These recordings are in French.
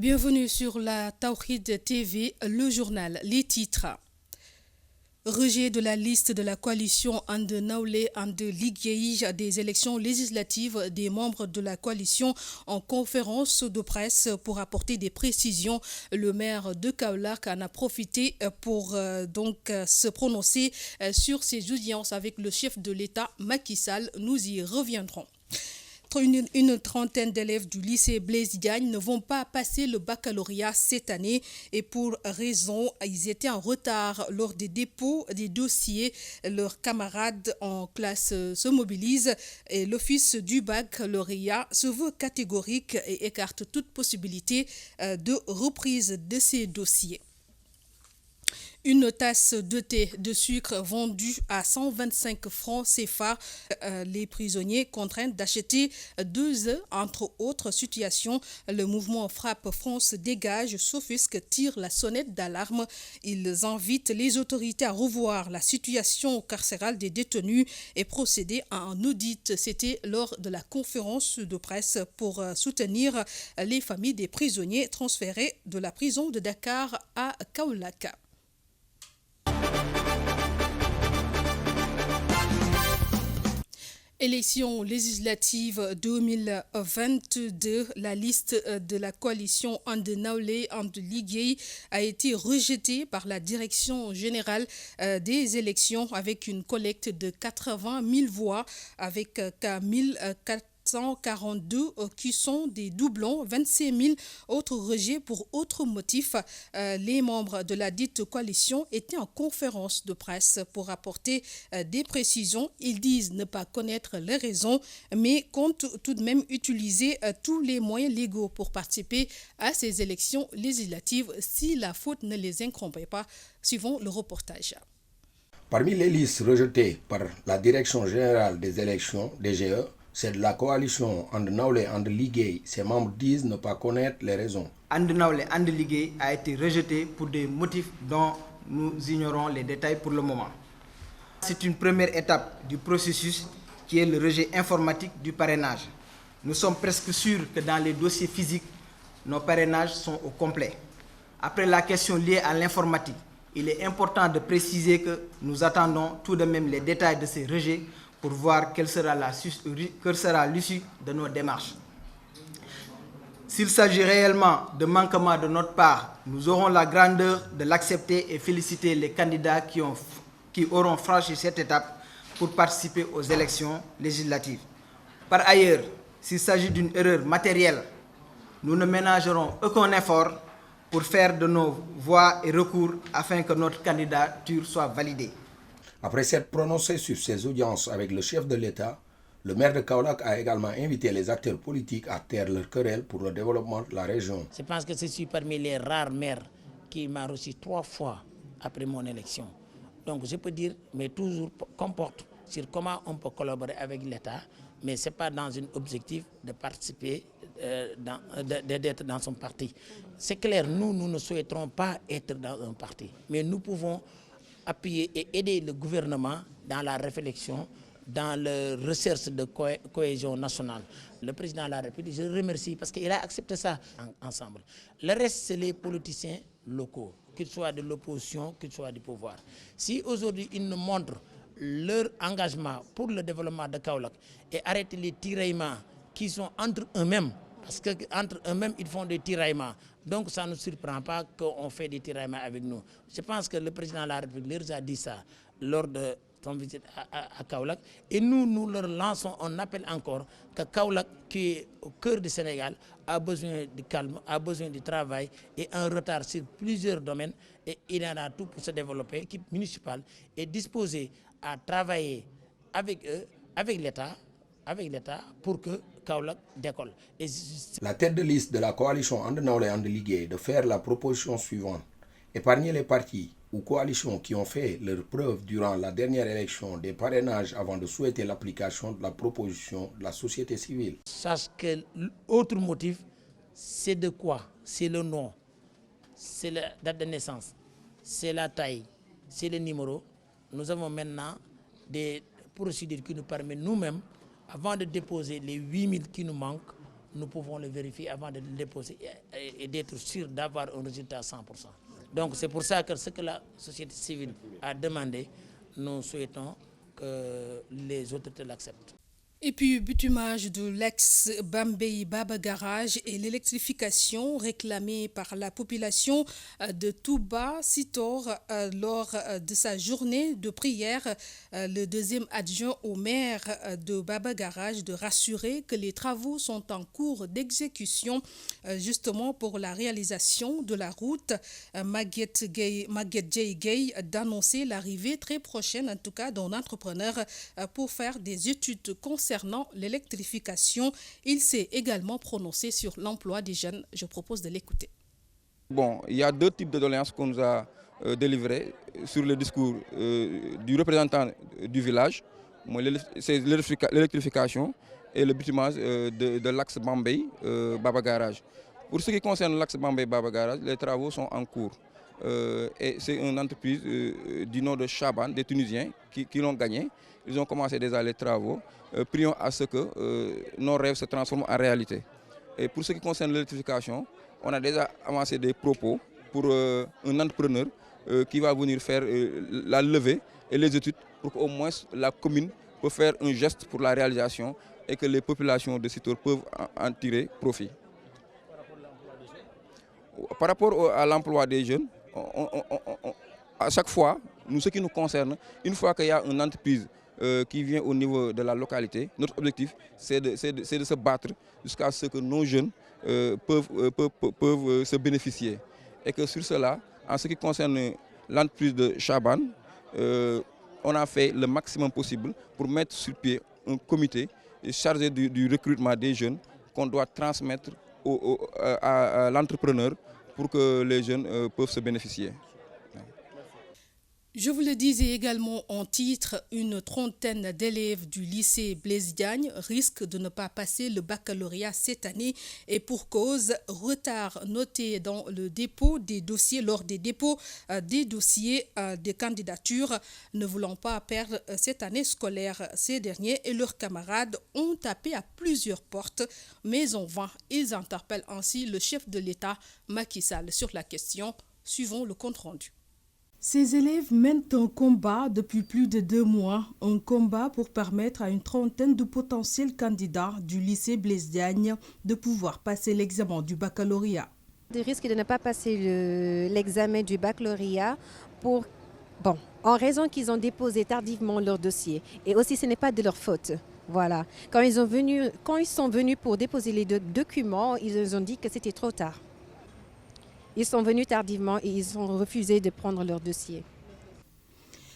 Bienvenue sur la Tawhid TV, le journal. Les titres. Rejet de la liste de la coalition And Nawlé And Liggéey des élections législatives des membres de la coalition en conférence de presse pour apporter des précisions. Le maire de Kaolack en a profité pour se prononcer sur ses audiences avec le chef de l'État Macky Sall. Nous y reviendrons. Une trentaine d'élèves du lycée Blaise Diagne ne vont pas passer le baccalauréat cette année et pour raison, ils étaient en retard lors des dépôts des dossiers. Leurs camarades en classe se mobilisent et l'office du baccalauréat se veut catégorique et écarte toute possibilité de reprise de ces dossiers. Une tasse de thé de sucre vendue à 125 francs CFA. Les prisonniers contraints d'acheter 2 œufs, entre autres situations. Le mouvement Frappe France Dégage s'offusque, tire la sonnette d'alarme. Ils invitent les autorités à revoir la situation carcérale des détenus et procéder à un audit. C'était lors de la conférence de presse pour soutenir les familles des prisonniers transférés de la prison de Dakar à Kaolack. Élections législatives 2022, la liste de la coalition And Nawlé And Liggéey a été rejetée par la direction générale des élections avec une collecte de 80 000 voix avec 142 qui sont des doublons, 25 000 autres rejets pour autres motifs. Les membres de la dite coalition étaient en conférence de presse pour apporter des précisions. Ils disent ne pas connaître les raisons, mais comptent tout de même utiliser tous les moyens légaux pour participer à ces élections législatives si la faute ne les incombe pas. Suivons le reportage. Parmi les listes rejetées par la Direction générale des élections, DGE, c'est de la coalition And Nawlé And Liggéey. Ses membres disent ne pas connaître les raisons. And Nawlé And Liggéey a été rejeté pour des motifs dont nous ignorons les détails pour le moment. C'est une première étape du processus qui est le rejet informatique du parrainage. Nous sommes presque sûrs que dans les dossiers physiques, nos parrainages sont au complet. Après la question liée à l'informatique, il est important de préciser que nous attendons tout de même les détails de ces rejets pour voir quelle sera l'issue de nos démarches. S'il s'agit réellement de manquement de notre part, nous aurons la grandeur de l'accepter et féliciter les candidats qui auront franchi cette étape pour participer aux élections législatives. Par ailleurs, s'il s'agit d'une erreur matérielle, nous ne ménagerons aucun effort pour faire de nos voix et recours afin que notre candidature soit validée. Après s'être prononcé sur ses audiences avec le chef de l'État, le maire de Kaolack a également invité les acteurs politiques à taire leur querelle pour le développement de la région. Je pense que je suis parmi les rares maires qui m'a reçu 3 fois après mon élection. Donc je peux dire, mais toujours comporte sur comment on peut collaborer avec l'État, mais ce n'est pas dans un objectif de participer, d'être dans son parti. C'est clair, nous ne souhaiterons pas être dans un parti, mais nous pouvons appuyer et aider le gouvernement dans la réflexion, dans la recherche de cohésion nationale. Le président de la République, je le remercie parce qu'il a accepté ça ensemble. Le reste, c'est les politiciens locaux, qu'ils soient de l'opposition, qu'ils soient du pouvoir. Si aujourd'hui ils nous montrent leur engagement pour le développement de Kaolack et arrêter les tiraillements qui sont entre eux-mêmes, parce qu'entre eux-mêmes, ils font des tiraillements. Donc, ça ne surprend pas qu'on fait des tiraillements avec nous. Je pense que le président de la République leur a dit ça lors de son visite à Kaolack. Et nous leur lançons un appel encore que Kaolack, qui est au cœur du Sénégal, a besoin de calme, a besoin de travail et un retard sur plusieurs domaines. Et il en a tout pour se développer. L'équipe municipale est disposée à travailler avec eux, avec l'État, pour que Kaolack décolle. La tête de liste de la coalition And Nawlé And Liggéey de faire la proposition suivante. Épargner les partis ou coalitions qui ont fait leur preuve durant la dernière élection des parrainages avant de souhaiter l'application de la proposition de la société civile. Sache que l'autre motif, c'est de quoi? C'est le nom, c'est la date de naissance, c'est la taille, c'est le numéro. Nous avons maintenant des procédures qui nous permettent nous-mêmes, avant de déposer les 8000 qui nous manquent, nous pouvons le vérifier avant de le déposer et d'être sûr d'avoir un résultat à 100%. Donc c'est pour ça que ce que la société civile a demandé, nous souhaitons que les autorités l'acceptent. Et puis, bitumage de l'ex-Bambey Baba Garage et l'électrification réclamée par la population de Touba Sitor lors de sa journée de prière. Le deuxième adjoint au maire de Baba Garage de rassurer que les travaux sont en cours d'exécution justement pour la réalisation de la route. Maguette J. Gay d'annoncer l'arrivée très prochaine, en tout cas, d'un entrepreneur pour faire des études concernant l'électrification. Il s'est également prononcé sur l'emploi des jeunes. Je propose de l'écouter. Bon, il y a deux types de doléances qu'on nous a délivrées sur le discours du représentant du village. C'est l'électrification et le bitumage de l'axe Bambey-Baba Garage. Pour ce qui concerne l'axe Bambey-Baba Garage, les travaux sont en cours. Et c'est une entreprise du nom de Chaban, des Tunisiens, qui l'ont gagné. Ils ont commencé déjà les travaux. Prions à ce que nos rêves se transforment en réalité. Et pour ce qui concerne l'électrification, on a déjà avancé des propos pour un entrepreneur qui va venir faire la levée et les études pour qu'au moins la commune peut faire un geste pour la réalisation et que les populations de Sitor peuvent en tirer profit. Par rapport à l'emploi des jeunes, à chaque fois, ce qui nous concerne, une fois qu'il y a une entreprise qui vient au niveau de la localité, notre objectif, c'est de se battre jusqu'à ce que nos jeunes peuvent se bénéficier. Et que sur cela, en ce qui concerne l'entreprise de Chaban, on a fait le maximum possible pour mettre sur pied un comité chargé du recrutement des jeunes qu'on doit transmettre à l'entrepreneur pour que les jeunes peuvent se bénéficier. Je vous le disais également en titre, une trentaine d'élèves du lycée Blaise Diagne risquent de ne pas passer le baccalauréat cette année et pour cause, retard noté dans le dépôt des dossiers lors des dépôts des dossiers des candidatures. Ne voulant pas perdre cette année scolaire, ces derniers et leurs camarades ont tapé à plusieurs portes, mais en vain. Ils interpellent ainsi le chef de l'État, Macky Sall, sur la question. Suivons le compte-rendu. Ces élèves mènent un combat depuis plus de 2 mois, un combat pour permettre à une trentaine de potentiels candidats du lycée Blaise Diagne de pouvoir passer l'examen du baccalauréat. Ils risquent de ne pas passer l'examen du baccalauréat en raison qu'ils ont déposé tardivement leur dossier. Et aussi, ce n'est pas de leur faute. Voilà. Quand ils sont venus pour déposer les documents, ils ont dit que c'était trop tard. Ils sont venus tardivement et ils ont refusé de prendre leur dossier.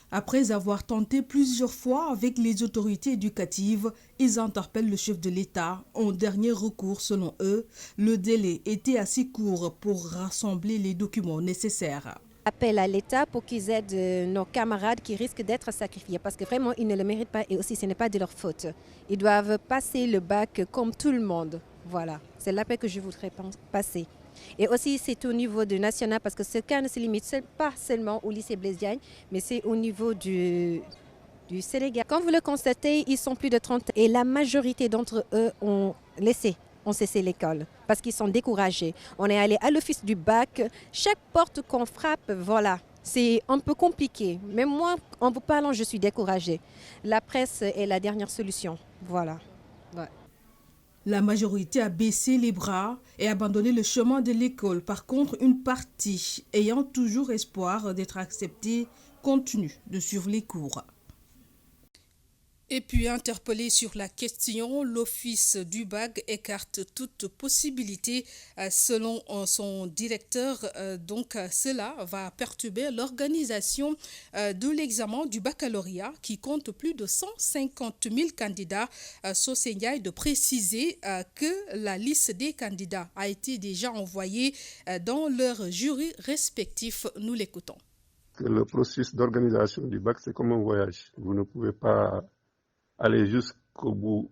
Après avoir tenté plusieurs fois avec les autorités éducatives, ils interpellent le chef de l'État. En dernier recours, selon eux, le délai était assez court pour rassembler les documents nécessaires. Appel à l'État pour qu'ils aident nos camarades qui risquent d'être sacrifiés parce que vraiment, ils ne le méritent pas et aussi ce n'est pas de leur faute. Ils doivent passer le bac comme tout le monde. Voilà, c'est l'appel que je voudrais passer. Et aussi, c'est au niveau du national, parce que ce cas ne se limite pas seulement au lycée Blaise Diagne, mais c'est au niveau du Sénégal. Comme vous le constatez, ils sont plus de 30 et la majorité d'entre eux ont cessé l'école parce qu'ils sont découragés. On est allé à l'office du bac, chaque porte qu'on frappe, voilà, c'est un peu compliqué. Mais moi, en vous parlant, je suis découragée. La presse est la dernière solution, voilà. Ouais. La majorité a baissé les bras et abandonné le chemin de l'école. Par contre, une partie ayant toujours espoir d'être acceptée continue de suivre les cours. Et puis interpellé sur la question, l'office du bac écarte toute possibilité. Selon son directeur, donc cela va perturber l'organisation de l'examen du baccalauréat qui compte plus de 150 000 candidats. Socé Ndiaye de préciser que la liste des candidats a été déjà envoyée dans leurs jurys respectifs. Nous l'écoutons. Le processus d'organisation du bac, c'est comme un voyage. Vous ne pouvez pas aller jusqu'au bout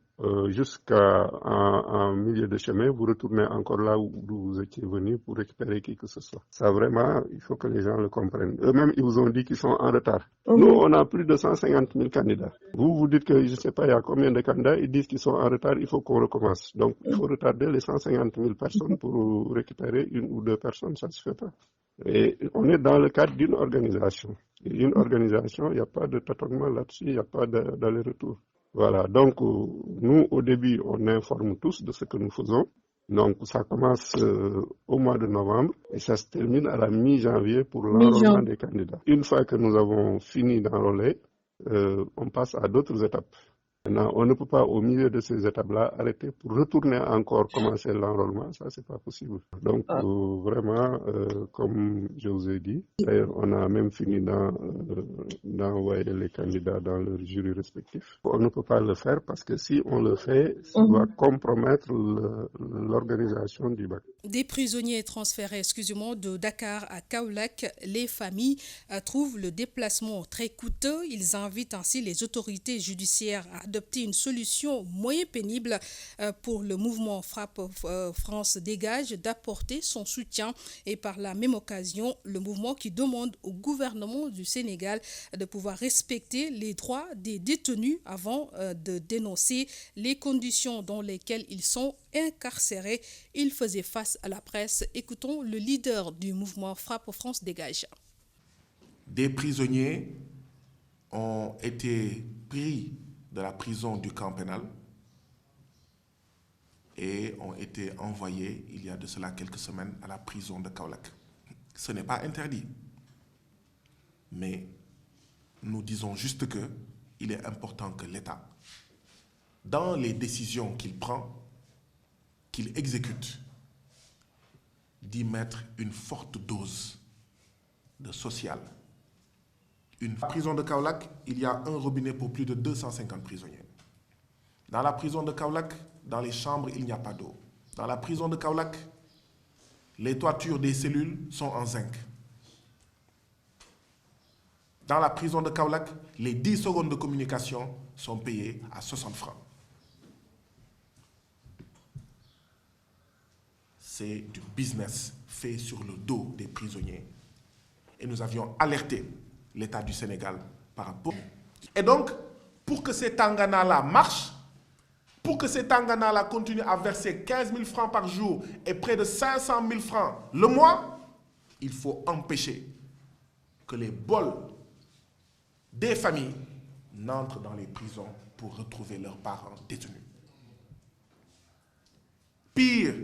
jusqu'à un milieu de chemin, vous retournez encore là où vous étiez venu pour récupérer qui que ce soit. Ça vraiment, il faut que les gens le comprennent. Eux-mêmes, ils vous ont dit qu'ils sont en retard. Nous, on a plus de 150 000 candidats. Vous dites que je ne sais pas, il y a combien de candidats, ils disent qu'ils sont en retard, il faut qu'on recommence. Donc, il faut retarder les 150 000 personnes pour récupérer une ou deux personnes, ça ne se fait pas. Et on est dans le cadre d'une organisation. Et une organisation, il n'y a pas de tâtonnement là-dessus, il n'y a pas d'aller-retour. Voilà, donc nous, au début, on informe tous de ce que nous faisons. Donc, ça commence au mois de novembre et ça se termine à la mi-janvier pour l'enrôlement des candidats. Une fois que nous avons fini d'enrôler, on passe à d'autres étapes. Maintenant, on ne peut pas, au milieu de ces étapes-là, arrêter pour retourner encore commencer l'enrôlement. Ça, c'est pas possible. Donc, vraiment, comme je vous ai dit, d'ailleurs, on a même fini d'envoyer les candidats dans leurs jurys respectifs. On ne peut pas le faire parce que si on le fait, ça va compromettre l'organisation du bac. Des prisonniers transférés, de Dakar à Kaolack, les familles trouvent le déplacement très coûteux. Ils invitent ainsi les autorités judiciaires à adopter une solution moins pénible pour le mouvement Frappe France Dégage d'apporter son soutien et par la même occasion, le mouvement qui demande au gouvernement du Sénégal de pouvoir respecter les droits des détenus avant de dénoncer les conditions dans lesquelles ils sont incarcérés. Ils faisaient face à la presse. Écoutons le leader du mouvement Frappe France Dégage. Des prisonniers ont été pris de la prison du camp pénal et ont été envoyés, il y a de cela quelques semaines, à la prison de Kaolack. Ce n'est pas interdit, mais nous disons juste qu'il est important que l'État, dans les décisions qu'il prend, qu'il exécute, d'y mettre une forte dose de social. Une prison de Kaolack, il y a un robinet pour plus de 250 prisonniers. Dans la prison de Kaolack, dans les chambres, il n'y a pas d'eau. Dans la prison de Kaolack, les toitures des cellules sont en zinc. Dans la prison de Kaolack, les 10 secondes de communication sont payées à 60 francs. C'est du business fait sur le dos des prisonniers. Et nous avions alerté l'État du Sénégal par rapport. Et donc, pour que ces Tangana-là marchent, pour que ces Tangana-là continuent à verser 15 000 francs par jour et près de 500 000 francs le mois, il faut empêcher que les bols des familles n'entrent dans les prisons pour retrouver leurs parents détenus. Pire,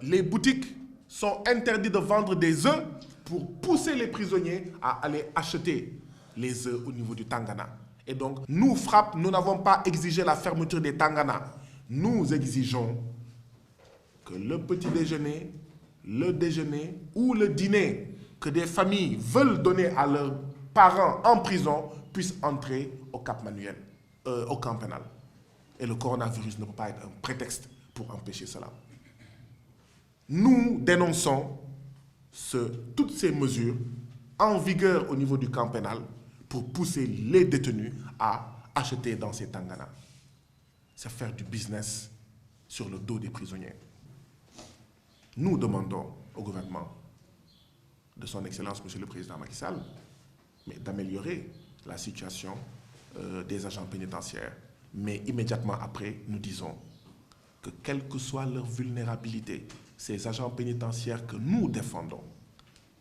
les boutiques sont interdites de vendre des œufs pour pousser les prisonniers à aller acheter les œufs au niveau du Tangana. Et donc, nous, Frappe, nous n'avons pas exigé la fermeture des Tangana. Nous exigeons que le petit déjeuner, le déjeuner ou le dîner que des familles veulent donner à leurs parents en prison puissent entrer au Cap Manuel, au camp pénal. Et le coronavirus ne peut pas être un prétexte pour empêcher cela. Nous dénonçons toutes ces mesures en vigueur au niveau du camp pénal pour pousser les détenus à acheter dans ces Tangana. C'est faire du business sur le dos des prisonniers. Nous demandons au gouvernement de son Excellence, Monsieur le Président Macky Sall, mais d'améliorer la situation des agents pénitentiaires. Mais immédiatement après, nous disons que quelle que soit leur vulnérabilité, ces agents pénitentiaires que nous défendons,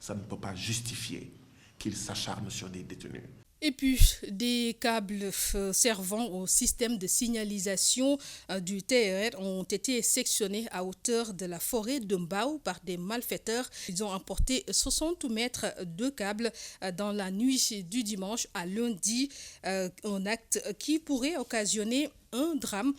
ça ne peut pas justifier qu'ils s'acharnent sur des détenus. Et puis, des câbles servant au système de signalisation du TER ont été sectionnés à hauteur de la forêt de Mbao par des malfaiteurs. Ils ont emporté 60 mètres de câbles dans la nuit du dimanche à lundi, un acte qui pourrait occasionner un drame.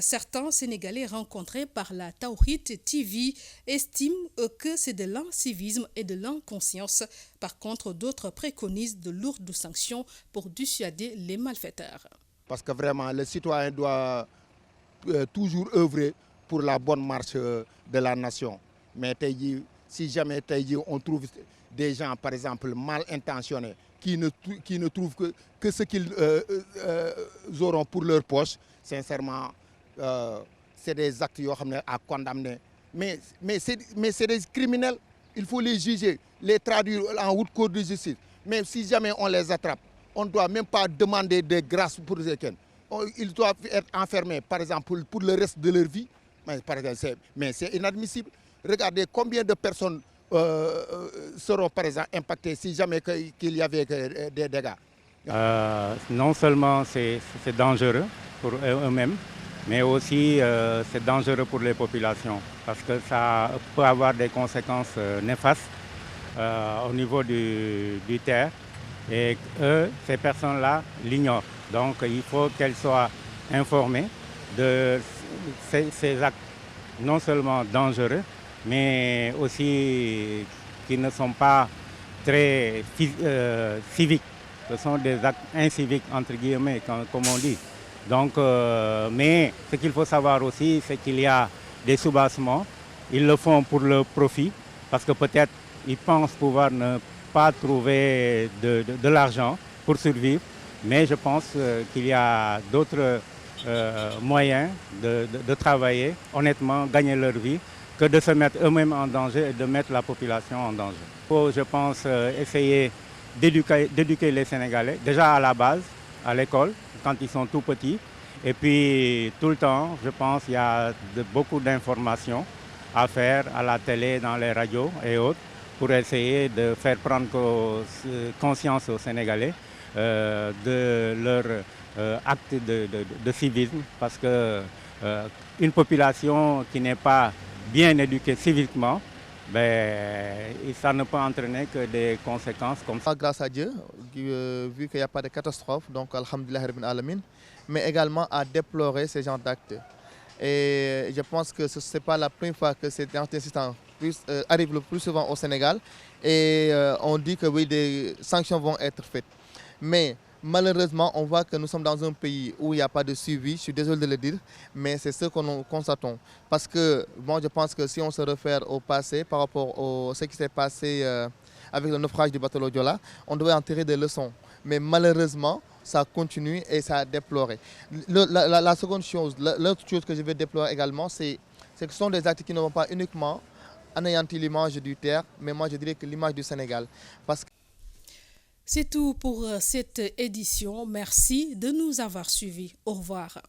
Certains Sénégalais rencontrés par la Tawhid TV estiment que c'est de l'incivisme et de l'inconscience. Par contre, d'autres préconisent de lourdes sanctions pour dissuader les malfaiteurs. Parce que vraiment, le citoyen doit toujours œuvrer pour la bonne marche de la nation. Mais si jamais on trouve des gens, par exemple, mal intentionnés, qui ne trouvent que ce qu'ils auront pour leur poche, sincèrement, c'est des actes à condamner. Mais c'est des criminels, il faut les juger, les traduire en haute cour de justice. Mais si jamais on les attrape, on ne doit même pas demander de grâce pour lesquels. Ils doivent être enfermés, par exemple, pour le reste de leur vie. Mais c'est inadmissible. Regardez combien de personnes seront, par exemple, impactées si jamais qu'il y avait des dégâts. Non seulement c'est dangereux pour eux-mêmes, mais aussi c'est dangereux pour les populations parce que ça peut avoir des conséquences néfastes au niveau du terre et eux, ces personnes-là, l'ignorent. Donc il faut qu'elles soient informées de ces actes non seulement dangereux, mais aussi qui ne sont pas très civiques. Ce sont des actes inciviques, entre guillemets, comme on dit. Donc, mais ce qu'il faut savoir aussi, c'est qu'il y a des soubassements. Ils le font pour le profit, parce que peut-être ils pensent pouvoir ne pas trouver de l'argent pour survivre. Mais je pense qu'il y a d'autres moyens de travailler, honnêtement, gagner leur vie, que de se mettre eux-mêmes en danger et de mettre la population en danger. Il faut, je pense, essayer d'éduquer les Sénégalais, déjà à la base, à l'école, quand ils sont tout petits. Et puis, tout le temps, je pense qu'il y a beaucoup d'informations à faire à la télé, dans les radios et autres, pour essayer de faire prendre conscience aux Sénégalais de leur acte de civisme. Parce qu'une population qui n'est pas bien éduquée civiquement, ça ne peut entraîner que des conséquences comme ça. Grâce à Dieu, vu qu'il n'y a pas de catastrophe, donc alhamdoulilah rabbil alamin, mais également à déplorer ces genres d'actes. Et je pense que ce n'est pas la première fois que ces incidents arrivent le plus souvent au Sénégal. Et on dit que oui, des sanctions vont être faites. Mais malheureusement, on voit que nous sommes dans un pays où il n'y a pas de suivi, je suis désolé de le dire, mais c'est ce que nous constatons. Parce que, bon, je pense que si on se réfère au passé, par rapport à ce qui s'est passé avec le naufrage du bateau Joola, on devait en tirer des leçons. Mais malheureusement, ça continue et ça a déploré. La seconde chose, l'autre chose que je vais déplorer également, c'est que ce sont des actes qui ne vont pas uniquement anéantir l'image du terre, mais moi je dirais que l'image du Sénégal. Parce que c'est tout pour cette édition. Merci de nous avoir suivis. Au revoir.